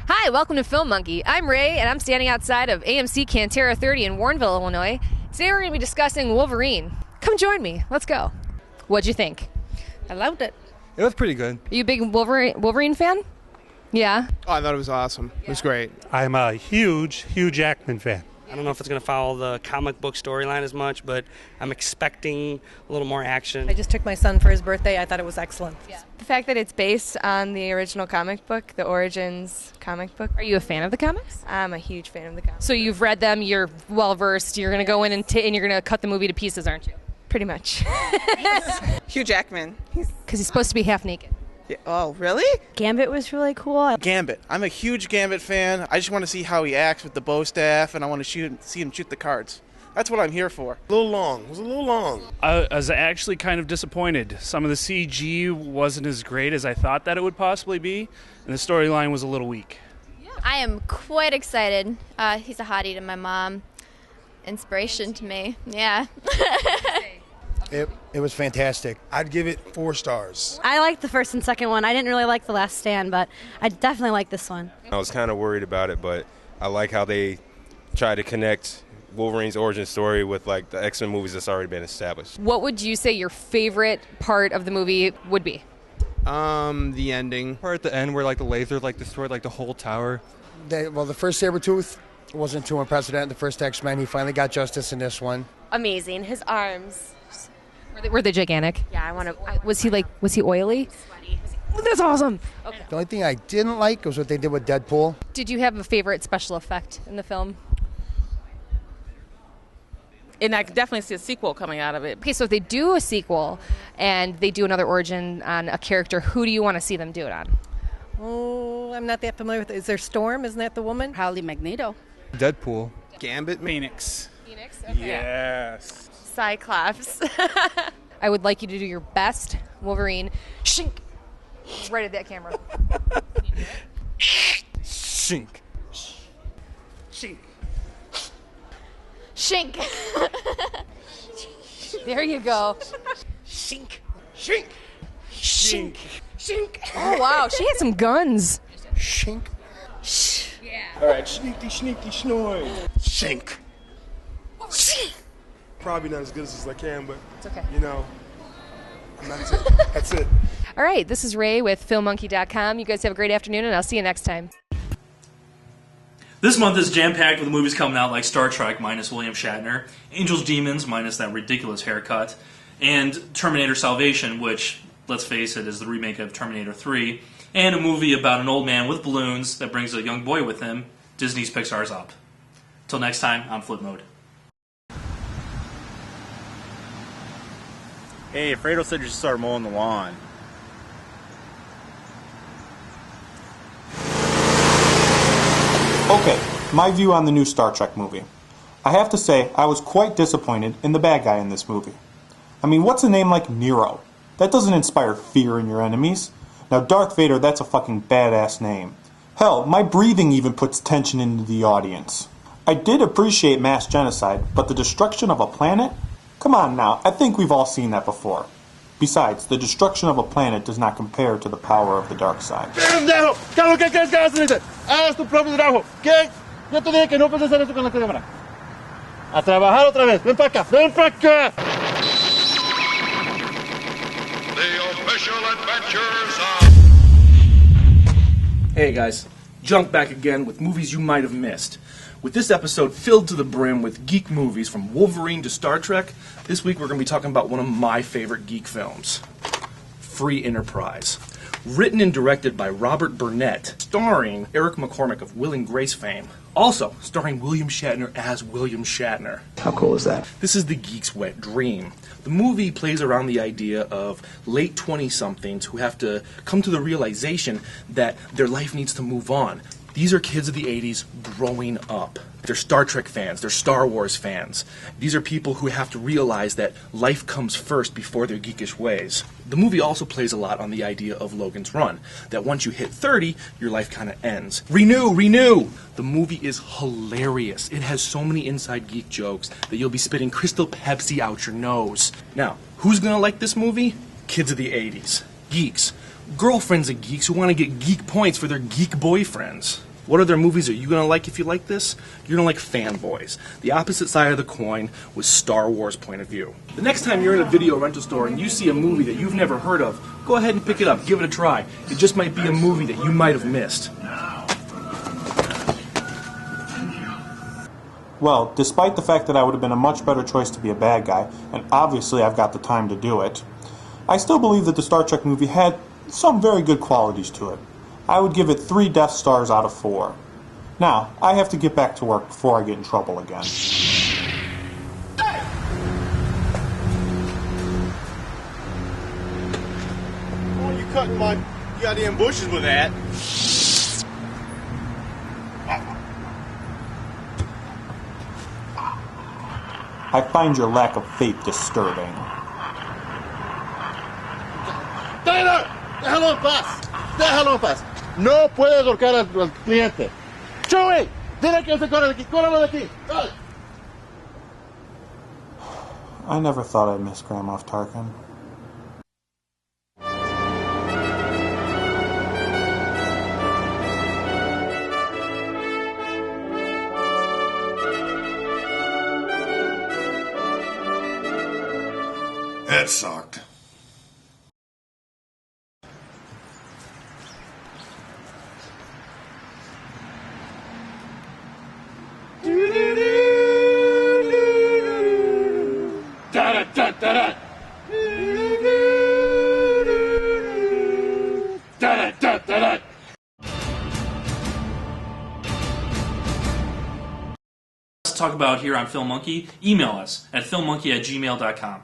Hi, welcome to Film Monkey. I'm Ray, and I'm standing outside of AMC Cantera 30 in Warrenville, Illinois. Today we're going to be discussing Wolverine. Come join me. Let's go. What'd you think? I loved it. It was pretty good. Are you a big Wolverine fan? Yeah? Oh, I thought it was awesome. It was great. I'm a huge Hugh Jackman fan. I don't know if it's going to follow the comic book storyline as much, but I'm expecting a little more action. I just took my son for his birthday. I thought it was excellent. Yeah. The fact that it's based on the original comic book, the Origins comic book. Are you a fan of the comics? I'm a huge fan of the comics. So you've read them, you're well-versed, you're going to go in and you're going to cut the movie to pieces, aren't you? Pretty much. Hugh Jackman. Because he's supposed to be half naked. Yeah. Oh, really? Gambit was really cool. Gambit. I'm a huge Gambit fan. I just want to see how he acts with the bow staff, and I want to see him shoot the cards. That's what I'm here for. A little long. It was a little long. I was actually kind of disappointed. Some of the CG wasn't as great as I thought that it would possibly be, and the storyline was a little weak. I am quite excited. He's a hottie to my mom. Inspiration to me. Yeah. It was fantastic. I'd give it 4 stars. I liked the first and second one. I didn't really like The Last Stand, but I definitely like this one. I was kind of worried about it, but I like how they try to connect Wolverine's origin story with like the X-Men movies that's already been established. What would you say your favorite part of the movie would be? The ending. Part at the end where like the laser like destroyed like the whole tower. The first Sabretooth wasn't too impressive. The first X-Men, he finally got justice in this one. Amazing. His arms. Were they gigantic? Yeah, I want to. Was he oily? Sweaty. That's awesome. Okay. The only thing I didn't like was what they did with Deadpool. Did you have a favorite special effect in the film? And I could definitely see a sequel coming out of it. Okay, so if they do a sequel and they do another origin on a character, who do you want to see them do it on? Oh, I'm not that familiar with it. Is there Storm? Isn't that the woman? Probably Magneto. Deadpool. Gambit. Phoenix. Phoenix? Okay. Yes. Cyclops. I would like you to do your best Wolverine. Shink! Just right at that camera. Shink. Shink. Shink! There you go. Shink. Shink. Shink. Shink. Oh, wow. She had some guns. Shink. Yeah. All right, sneaky, snoring. Shink. Probably not as good as I can, but It's okay. you know, that's it. That's it. All right, this is Ray with FilmMonkey.com. You guys have a great afternoon, and I'll see you next time. This month is jam-packed with movies coming out like Star Trek minus William Shatner, Angels Demons minus that ridiculous haircut, and Terminator Salvation, which, let's face it, is the remake of Terminator 3, and a movie about an old man with balloons that brings a young boy with him, Disney's Pixar's Up. Till next time, I'm Flipmode. Hey, Fredo said you should start mowing the lawn. Okay, my view on the new Star Trek movie. I have to say, I was quite disappointed in the bad guy in this movie. I mean, what's a name like Nero? That doesn't inspire fear in your enemies. Now, Darth Vader, that's a fucking badass name. Hell, my breathing even puts tension into the audience. I did appreciate mass genocide, but the destruction of a planet? Come on now, I think we've all seen that before. Besides, the destruction of a planet does not compare to the power of the dark side. ¡Pendejo! ¿Qué es lo que crees que haces? Haz tu propio trabajo. ¿Qué? Yo te dije que no puedes hacer esto con la cámara. A trabajar otra vez. Ven para acá. Ven para acá. The official adventures of... Hey guys, Junk back again with movies you might have missed. With this episode filled to the brim with geek movies from Wolverine to Star Trek, this week we're going to be talking about one of my favorite geek films, Free Enterprise. Written and directed by Robert Burnett, starring Eric McCormack of Will and Grace fame. Also, starring William Shatner as William Shatner. How cool is that? This is the geek's wet dream. The movie plays around the idea of late 20-somethings who have to come to the realization that their life needs to move on. These are kids of the 80s growing up. They're Star Trek fans, they're Star Wars fans. These are people who have to realize that life comes first before their geekish ways. The movie also plays a lot on the idea of Logan's Run, that once you hit 30, your life kind of ends. Renew! The movie is hilarious. It has so many inside geek jokes that you'll be spitting Crystal Pepsi out your nose. Now, who's gonna like this movie? Kids of the 80s. Geeks. Girlfriends of geeks who want to get geek points for their geek boyfriends. What other movies are you going to like if you like this? You're going to like Fanboys, the opposite side of the coin with Star Wars point of view. The next time you're in a video rental store and you see a movie that you've never heard of, go ahead and pick it up, give it a try. It just might be a movie that you might have missed. Well, despite the fact that I would have been a much better choice to be a bad guy, and obviously I've got the time to do it, I still believe that the Star Trek movie had some very good qualities to it. I would give it 3 Death Stars out of 4. Now, I have to get back to work before I get in trouble again. Oh, you cutting my goddamn bushes with that. I find your lack of faith disturbing. ¡Taylor! ¡Déjalo en paz! ¡Déjalo en paz! No puedes ahorcar al cliente. ¡Chewie! ¡Dile que se corra de aquí! ¡Córralo de aquí! ¡Dale! I never thought I'd miss Grand Moff Tarkin. That sucked. Let's talk about here on Film Monkey. Email us at filmmonkey@gmail.com.